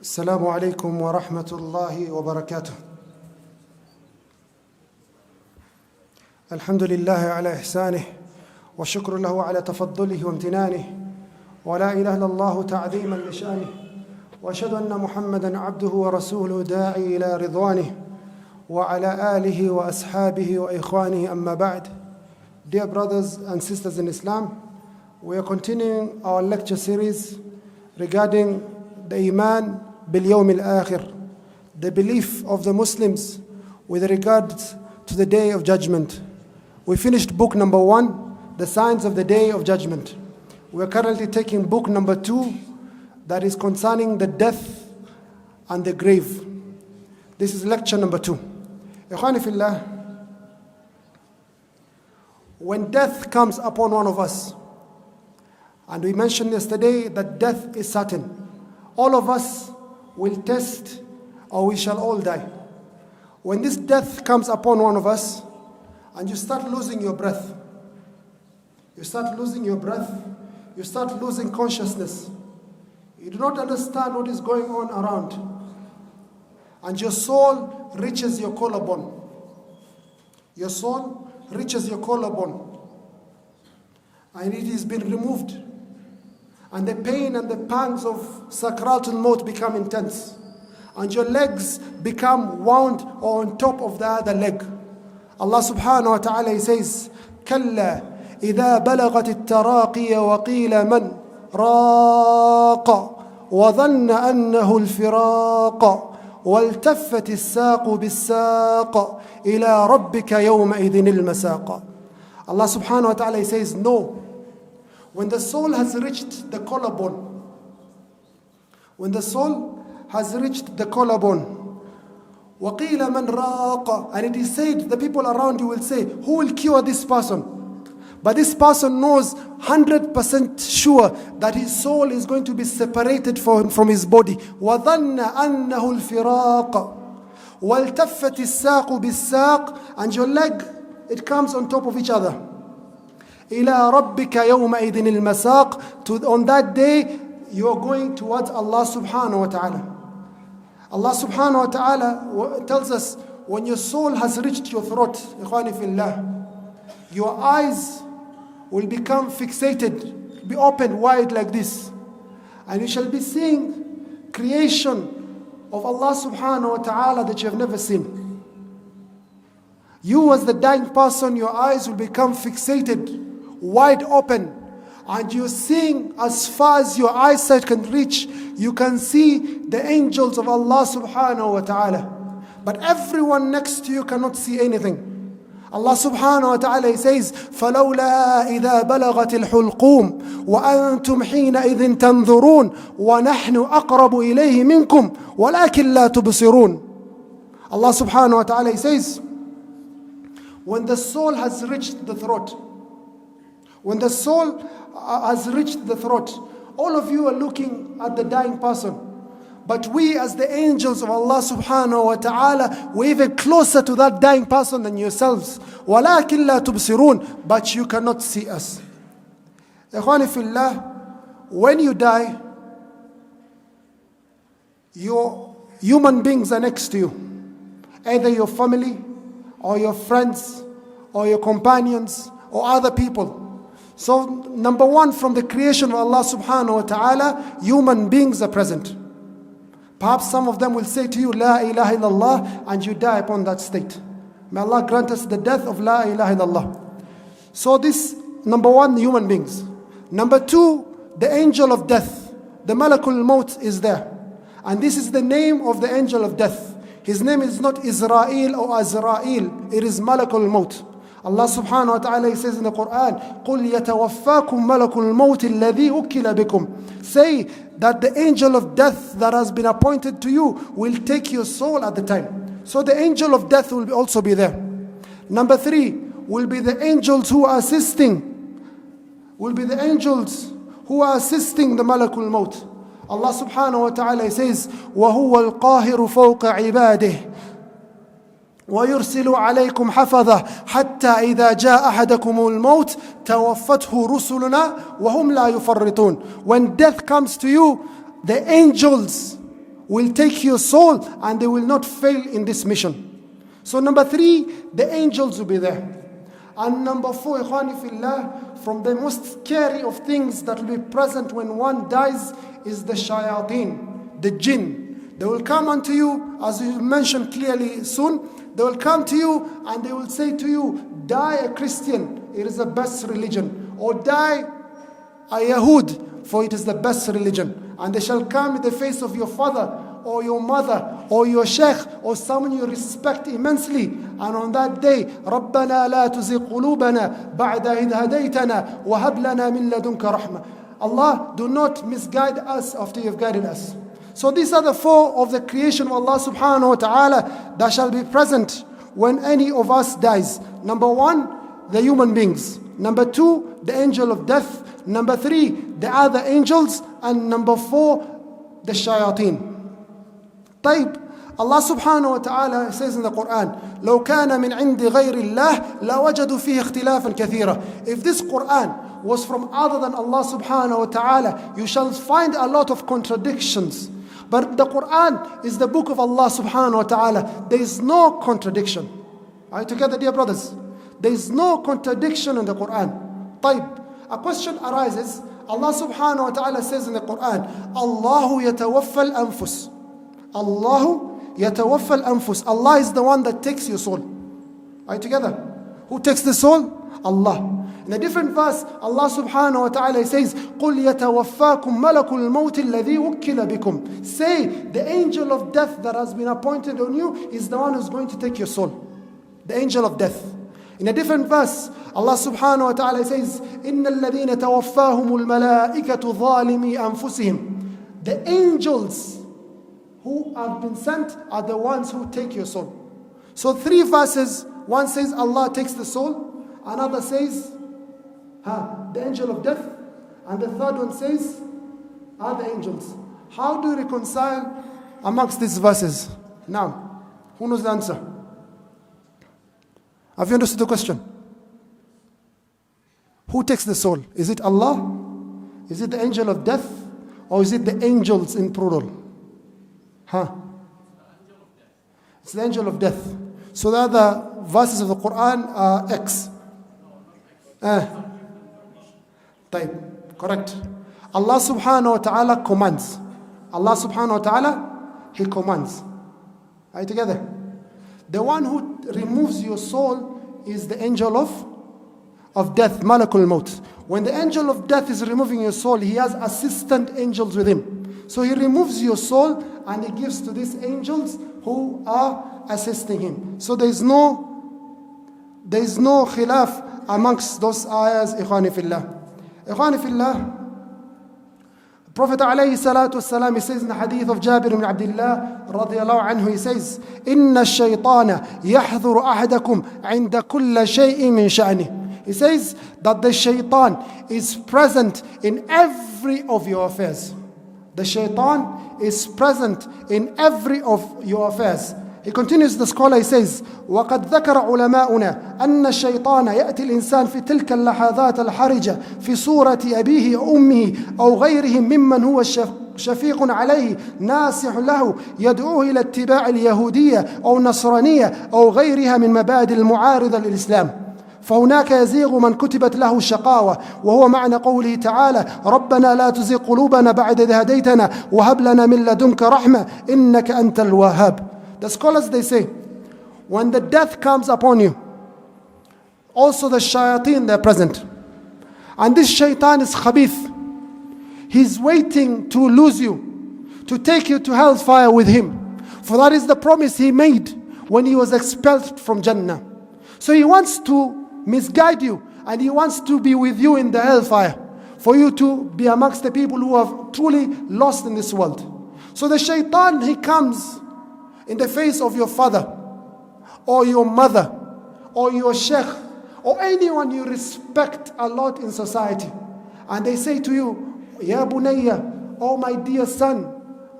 السلام عليكم ورحمة الله وبركاته. الحمد لله على إحسانه والشكر له على تفضله وامتنانه، ولا إله إلا الله تعظيما لشأنه، وأشهد أن محمدا عبده ورسوله داعي إلى رضوانه وعلى آله وأصحابه وإخوانه. أما بعد. Dear brothers and sisters in Islam, we are continuing our lecture series regarding the Iman bil-Yawm al-Akhir, the belief of the Muslims with regards to the Day of Judgment. We finished book number 1, the signs of the Day of Judgment. We are currently taking book number 2, that is concerning the death and the grave. This is lecture number 2. Ikhwani fillah, when death comes upon one of us, and we mentioned yesterday that death is certain, all of us will test, or we shall all die. When this death comes upon one of us, and you start losing your breath, you start losing consciousness, you do not understand what is going on around, and your soul reaches your collarbone. Your soul reaches your collarbone, and it has been removed. And the pain and the pangs of Sakratul Maut become intense. And your legs become wound or on top of the other leg. Allah subhanahu wa ta'ala, He says, كَلَّا إِذَا بَلَغَتِ التَّرَاقِيَ وَقِيلَ مَنْ رَاقَ وَظَنَّ أَنَّهُ الْفِرَاقَ وَالْتَفَّتِ السَّاقُ بِالسَّاقِ إِلَىٰ رَبِّكَ يَوْمَئِذٍ الْمَسَاقَ. Allah subhanahu wa ta'ala, He says, no. When the soul has reached the collarbone, وَقِيلَ مَنْ رَاقَ, and it is said, the people around you will say, who will cure this person? But this person knows 100% sure that his soul is going to be separated from his body. وَظَنَّ أَنَّهُ الْفِرَاقَ وَالْتَفَّتِ السَّاقُ بِالسَّاقِ, and your leg, it comes on top of each other. إِلَىٰ رَبِّكَ يَوْمَئِذٍ الْمَسَاقِ, on that day, you are going towards Allah subhanahu wa ta'ala. Allah subhanahu wa ta'ala tells us, when your soul has reached your throat, ikhwani fillah, your eyes will become fixated, be opened wide like this, and you shall be seeing creation of Allah subhanahu wa ta'ala that you have never seen. You as the dying person, your eyes will become fixated, wide open, and you're seeing as far as your eyesight can reach. You can see the angels of Allah subhanahu wa ta'ala, but everyone next to you cannot see anything. Allah subhanahu wa ta'ala, He says, فَلَوْلَا إِذَا بَلَغَتِ الْحُلْقُومِ وَأَنْتُمْ حِينَئِذٍ تَنْظُرُونَ وَنَحْنُ أَقْرَبُ إِلَيْهِ مِنْكُمْ وَلَكِنْ لَا تُبْصِرُونَ. Allah subhanahu wa ta'ala, He says, when the soul has reached the throat, all of you are looking at the dying person. But we as the angels of Allah subhanahu wa ta'ala, we're even closer to that dying person than yourselves. وَلَكِنْ لَا تُبْصِرُونَ, but you cannot see us. Ikhwani fillah, when you die, your human beings are next to you. Either your family, or your friends, or your companions, or other people. So number one, from the creation of Allah subhanahu wa ta'ala, human beings are present. Perhaps some of them will say to you, La ilaha illallah, and you die upon that state. May Allah grant us the death of La ilaha illallah. So this, number one, human beings. Number two, the angel of death, the Malakul Maut is there. And this is the name of the angel of death. His name is not Israel or Azrael, it is Malakul Maut. Allah subhanahu wa ta'ala, He says in the Quran, قُلْ يَتَوَفَّاكُمْ مَلَكُ الْمَوْتِ الَّذِي أُكِّلَ بِكُمْ. Say that the angel of death that has been appointed to you will take your soul at the time. So the angel of death will also be there. Number three will be the angels who are assisting. The Malakul Maut. Allah subhanahu wa ta'ala says, وَهُوَ الْقَاهِرُ فَوْقَ عِبَادِهِ وَيُرْسِلُ عَلَيْكُمْ حَفَظَةً حَتَّى إِذَا جَاءَ أَحَدَكُمُ الْمَوْتِ تَوَفَّتْهُ رُسُلُنَا وَهُمْ لَا يُفَرِّطُونَ. When death comes to you, the angels will take your soul and they will not fail in this mission. So number 3, the angels will be there. And number 4, Ikhwani fillah, from the most scary of things that will be present when one dies is the shayateen, the jinn. They will come unto you, as we mentioned clearly soon. They will come to you and they will say to you, die a Christian, it is the best religion. Or die a Yahud, for it is the best religion. And they shall come in the face of your father, or your mother, or your Shaykh, or someone you respect immensely. And on that day, رَبَّنَا لَا تُزِغْ قُلُوبَنَا بَعْدَ إِذْ هَدَيْتَنَا وَهَبْ لَنَا مِن لَدُنْكَ رَحْمَةً. Allah, do not misguide us after you have guided us. So these are the 4 of the creation of Allah subhanahu wa ta'ala that shall be present when any of us dies. Number 1, the human beings. Number 2, the angel of death. Number 3, the other angels. And number 4, the shayateen. طيب, Allah subhanahu wa ta'ala says in the Quran, لو كان من عند غير الله لوجدوا فيه اختلافا كثيرا. If this Quran was from other than Allah subhanahu wa ta'ala, you shall find a lot of contradictions. But the Quran is the book of Allah subhanahu wa ta'ala. There is no contradiction. Are you together, dear brothers? There is no contradiction in the Quran. طيب, a question arises. Allah subhanahu wa ta'ala says in the Quran, Allahu yatawaffa al-anfus. Allahu yatawaffa al-anfus. Allah is the one that takes your soul. Are you together? Who takes the soul? Allah. In a different verse, Allah subhanahu wa ta'ala says, قُلْ يَتَوَفَّاكُمْ مَلَكُ الْمَوْتِ الَّذِي وُكِّلَ بِكُمْ. Say, the angel of death that has been appointed on you is the one who's going to take your soul. The angel of death. In a different verse, Allah subhanahu wa ta'ala says, إِنَّ الَّذِينَ تَوَفَّاهُمُ الْمَلَائِكَةُ ظَالِمِي أَنفُسِهِمْ. The angels who have been sent are the ones who take your soul. So 3 verses, one says Allah takes the soul, another says the angel of death, and the third one says are the angels. How do you reconcile amongst these verses? Now, who knows the answer? Have you understood the question? Who takes the soul? Is it Allah? Is it the angel of death? Or is it the angels in plural? It's the angel of death. So the other verses of the Quran are X. Type. Correct. Allah subhanahu wa ta'ala commands. Allah subhanahu wa ta'ala, He commands. Are you together? The one who removes your soul is the angel of death, Malakul Maut. When the angel of death is removing your soul, he has assistant angels with him. So he removes your soul and he gives to these angels who are assisting him. So there is no khilaf amongst those ayahs, Ikhwani fillah. Ikhwani fillah, Prophet alayhi salatu wasalam, he says in the hadith of Jabir ibn Abdullah radiyallahu anhu, he says, إِنَّ الشَّيْطَانَ يَحْذُرُ أَحَدَكُمْ عِنْدَ كُلَّ شَيْءٍ مِّن شَأْنِهِ. He says that the shaitan is present in every of your affairs. The shaitan is present in every of your affairs. He continues, the scholar, he says, وَقَدْ ذَكَرَ عُلَمَاؤُنَا أَنَّ الشَّيْطَانَ يَأْتِي الْإِنسان فِي تِلْكَ اللَّحَظَاتِ الْحَرِجَةِ فِي صُورَةِ أَبِيهِ أُمِّهِ أَوْ غَيْرِهِمْ مِمَّنْ هُوَ شفيق عليه ناصح له يدعوه إلى اتباع اليهودية أو النصرانية أو غيرها من مبادئ المعارضة للإسلام. فهناك يزيغ من كتبت له الشقاوة، وهو معنى قوله تعالى ربنا لا تزغ قلوبنا بعد إذ هديتنا وهب لنا من لدنك رحمة إنك أنت الوهاب. The scholars, they say, when the death comes upon you, also the shayateen, they're present. And this shaitan is khabith. He's waiting to lose you, to take you to hell's fire with him. For that is the promise he made when he was expelled from Jannah. So he wants to misguide you, and he wants to be with you in the hellfire, for you to be amongst the people who are truly lost in this world. So the shaitan, he comes in the face of your father, or your mother, or your sheikh, or anyone you respect a lot in society. And they say to you, Ya bunayya, oh my dear son,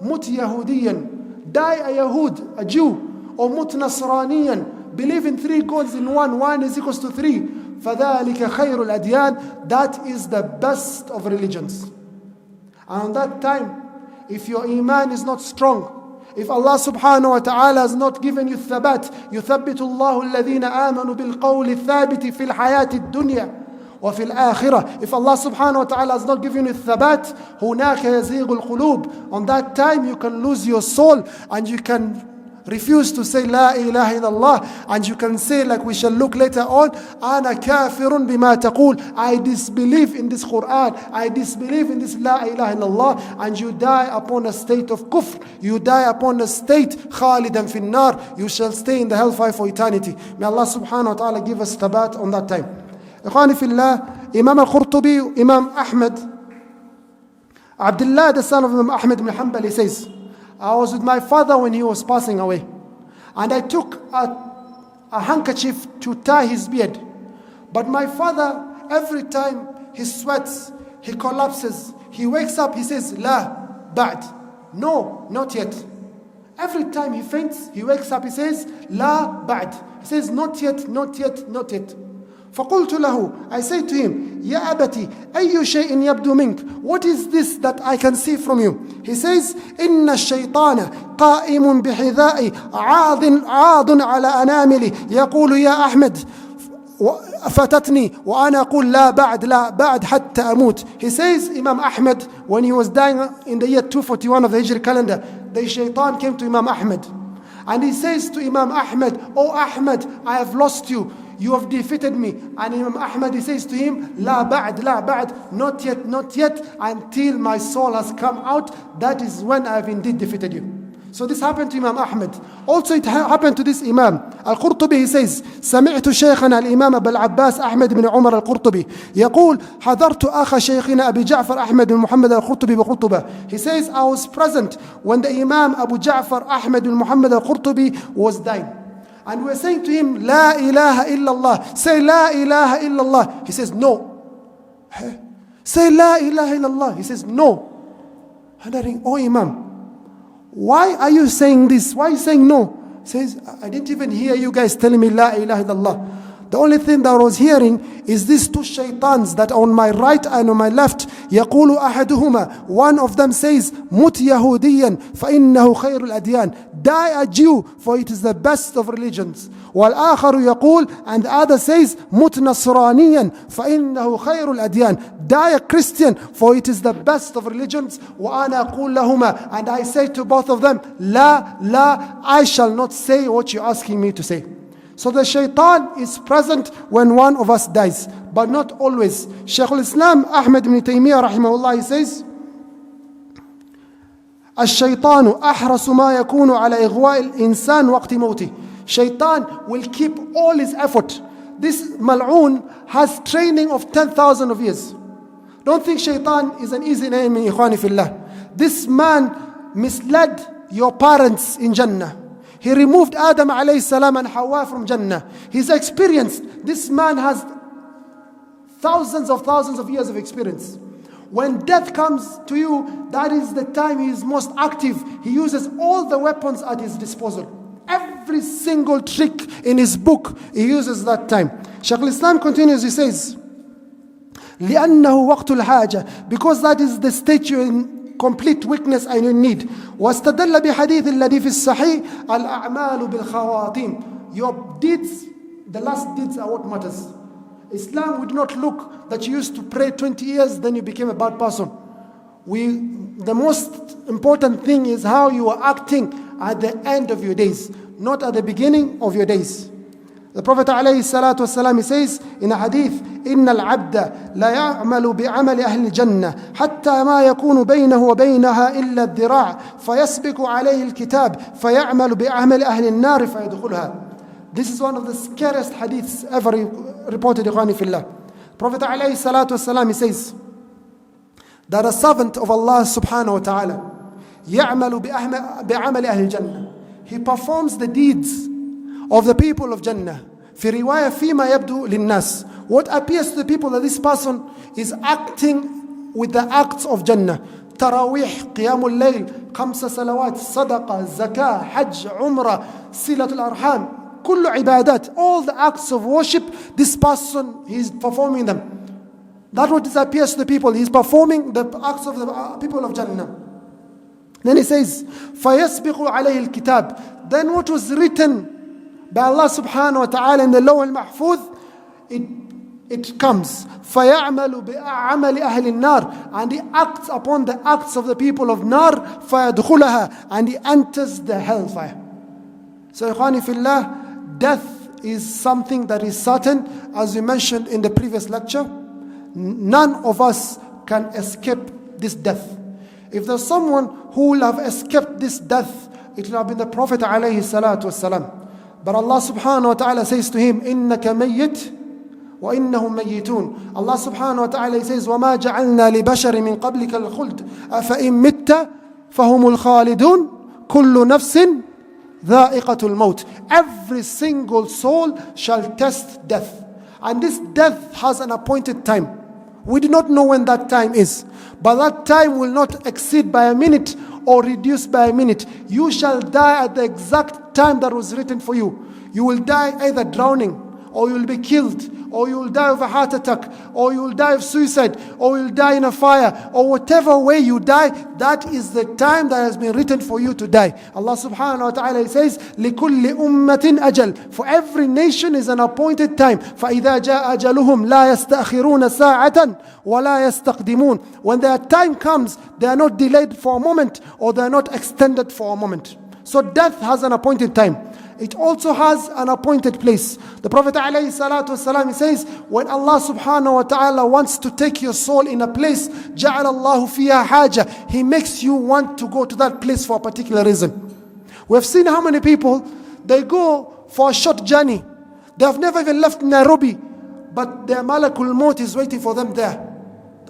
mut Yahudiyan, die a Yahud, a Jew, or mut Nasraniyan, believe in 3 gods in one, 1 is equals to 3. فَذَلِكَ خَيْرُ الْأَدْيَانِ. That is the best of religions. And on that time, if your iman is not strong, If Allah subhanahu wa ta'ala has not given you thabat, يثبت الله الذين آمنوا بالقول الثابت في الحياة الدنيا وفي الآخرة. If Allah subhanahu wa ta'ala has not given you thabat, هناك يزيغ القلوب. On that time you can lose your soul and you can refuse to say La ilaha illallah, and you can say, like we shall look later on, Ana kafirun bima taqul, I disbelieve in this Quran, I disbelieve in this La ilaha illallah, and you die upon a state of kufr, you die upon a state khalidan fin nar, you shall stay in the hellfire for eternity. May Allah subhanahu wa ta'ala give us thabat on that time. Ikhwani fillah, Imam al-Qurtubi, Imam Ahmad, Abdullah, the son of Imam Ahmad ibn Hanbal, he says, I was with my father when he was passing away, and I took a handkerchief to tie his beard. But my father, every time he sweats, he collapses, he wakes up, he says, La, ba'd. No, not yet. Every time he faints, he wakes up, he says, La, ba'd. He says, not yet, not yet, not yet. فقلت له, I say to him, يا أبتي أي شيء يبدو منك? What is this that I can see from you? He says, إن الشيطان قائم بحذائي عاض على أناملي يقول يا أحمد فتتني وأنا أقول لا بعد حتى أموت. He says, Imam Ahmad, when he was dying in the year 241 of the Hijri calendar, the shaitan came to Imam Ahmad and he says to Imam Ahmad, Oh Ahmad, I have lost you. You have defeated me. And Imam Ahmad, he says to him, La ba'd, not yet, until my soul has come out. That is when I have indeed defeated you. So this happened to Imam Ahmad. Also it happened to this Imam. Al-Qurtubi, he says, سمعت شيخنا الإمام أبا العباس أحمد بن عمر القرطبي يقول حضرت أخ شيخنا أبي جعفر أحمد بن محمد القرطبي بقرطبة. He says, I was present when the Imam Abu Ja'far Ahmad bin Muhammad al-Qurtubi was dying. And we're saying to him, La ilaha illallah. Say La ilaha illallah. He says, no. Say La ilaha illallah. He says, no. And I think, oh Imam, why are you saying this? Why are you saying no? He says, I didn't even hear you guys telling me La ilaha illallah. The only thing that I was hearing is these two shaitans that on my right and on my left, يقول أحدهما, one of them says, مت يهوديا فإنه خير الأديان. Die a Jew, for it is the best of religions. والآخر يقول, and the other says, مت نصرانيا فإنه خير الأديان. Die a Christian, for it is the best of religions. وأنا أقول لهما, and I say to both of them, لا, I shall not say what you're asking me to say. So the shaitan is present when one of us dies, but not always. Shaykh al-Islam Ahmad ibn Taymiyyah rahimahullah, he says, الشيطان أحرص ما يكون على إغواء الإنسان وقت موته. Shaitan will keep all his effort. This mal'oon has training of 10,000 of years. Don't think shaitan is an easy name, ikhwani fillah. This man misled your parents in Jannah. He removed Adam alayhi salam and Hawa from Jannah. He's experienced. This man has thousands of years of experience. When death comes to you, that is the time he is most active. He uses all the weapons at his disposal. Every single trick in his book, he uses that time. Shaykh al-Islam continues, he says, لأنه وقت الحاجة, because that is the state you're in complete weakness and in need. واستدل بحديث الذي في الصحيح الأعمال بالخواتيم. Your deeds, the last deeds are what matters. Islam would not look that you used to pray 20 years, then you became a bad person. The most important thing is how you are acting at the end of your days, not at the beginning of your days. The Prophet ﷺ, he says in a hadith, إن العبد لا يعمل بعمل أهل الجنة حتى ما يكون بينه وبينها إلا الذراع فيسبق عليه الكتاب فيعمل بعمل أهل النار فيدخلها. This is one of the scariest hadiths ever reported, ikhwani fillah. Prophet ﷺ, he says that a servant of Allah subhanahu wa ta'ala يعمل بعمل أهل الجنة, he performs the deeds of the people of Jannah. في رواية فيما يبدو للناس, what appears to the people that this person is acting with the acts of Jannah. تراويح, قيام الليل, 5 صلوات, صدقة, زكاة, حج, عمرة, صلة الأرحام, كل عبادات, all the acts of worship, this person, he is performing them. That's what appears to the people. He is performing the acts of the people of Jannah. Then he says, فَيَسْبِقُ عَلَيْهِ الْكِتَابِ. Then what was written by Allah subhanahu wa ta'ala in the Law al-Mahfuz, it comes. فَيَعْمَلُ بِأَعْمَلِ أَهْلِ النَّارِ. And he acts upon the acts of the people of Nar. فَيَدْخُلَهَا. And he enters the hellfire. So, ikhwani fillah, death is something that is certain. As we mentioned in the previous lecture, none of us can escape this death. If there's someone who will have escaped this death, it will have been the Prophet alayhi salatu wasalam. But Allah subhanahu wa ta'ala says to him, إِنَّكَ مَيِّتٌ وَإِنَّهُمْ مَيِّتُونَ. Allah subhanahu wa ta'ala says, وَمَا جَعَلْنَا لِبَشَرٍ مِّن قَبْلِكَ الْخُلْدَ أَفَإِن مِتَّ فَهُمُ الْخَالِدُونَ كُلُّ نَفْسٍ ذَائِقَةُ الْمَوْتِ. Every single soul shall test death. And this death has an appointed time. We do not know when that time is. But that time will not exceed by a minute or reduce by a minute. You shall die at the exact time that was written for you. You will die either drowning, or you will be killed, or you will die of a heart attack, or you will die of suicide, or you will die in a fire, or whatever way you die, that is the time that has been written for you to die. Allah subhanahu wa ta'ala says, لِكُلِّ أُمَّةٍ أَجَلٍ. For every nation is an appointed time. فَإِذَا جَاءَ أَجَلُهُمْ لَا يَسْتَأْخِرُونَ سَاعَةً وَلَا يَسْتَقْدِمُونَ. When their time comes, they are not delayed for a moment, or they are not extended for a moment. So death has an appointed time. It also has an appointed place. The Prophet ﷺ, he says, when Allah subhanahu wa ta'ala wants to take your soul in a place, جَعَلَ اللَّهُ فِيهَا حَاجَةً. He makes you want to go to that place for a particular reason. We have seen how many people, they go for a short journey. They have never even left Nairobi, but their Malakul Maut is waiting for them there.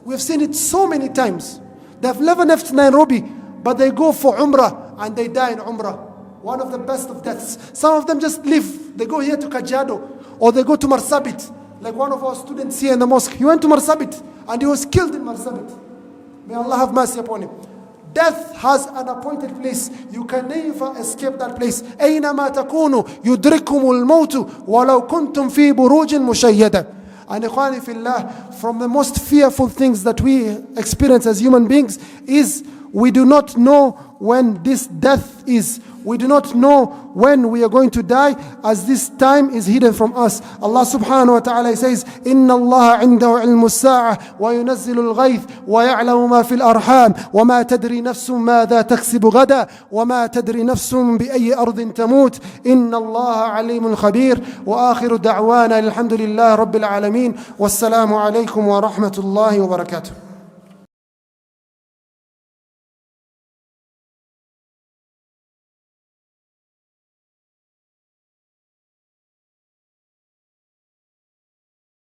We have seen it so many times. They have never left Nairobi, but they go for Umrah and they die in Umrah. One of the best of deaths. Some of them just live. They go here to Kajiado, or they go to Marsabit. Like one of our students here in the mosque. He went to Marsabit and he was killed in Marsabit. May Allah have mercy upon him. Death has an appointed place. You can never escape that place. أينما تكونوا يدرككم الموت ولو كنتم في بروج مشيدة. And ikhwani fillah, from the most fearful things that we experience as human beings is we do not know when this death is. We do not know when we are going to die, as this time is hidden from us. Allah subhanahu wa ta'ala says, إِنَّ اللَّهَ عِنْدَهُ عِلْمُ السَّاعَةِ وَيُنَزِّلُ الْغَيْثَ وَيَعْلَمُ مَا فِي الْأَرْحَامِ وَمَا تَدْرِي نَفْسٌ مَاذَا تَكْسِبُ غَدًا وَمَا تَدْرِي نَفْسٌ بِأَيِّ أَرْضٍ تَمُوتُ إِنَّ اللَّهَ عَلِيمٌ خَبِيرٌ وَآخِرُ دَعْوَانَا الْحَمْدُ لِلَّهِ رَبِّ الْعَالَمِينَ وَالسَّلَامُ عَلَيْكُمْ وَرَحْمَةُ اللَّهِ وَبَرَكَاتُهُ.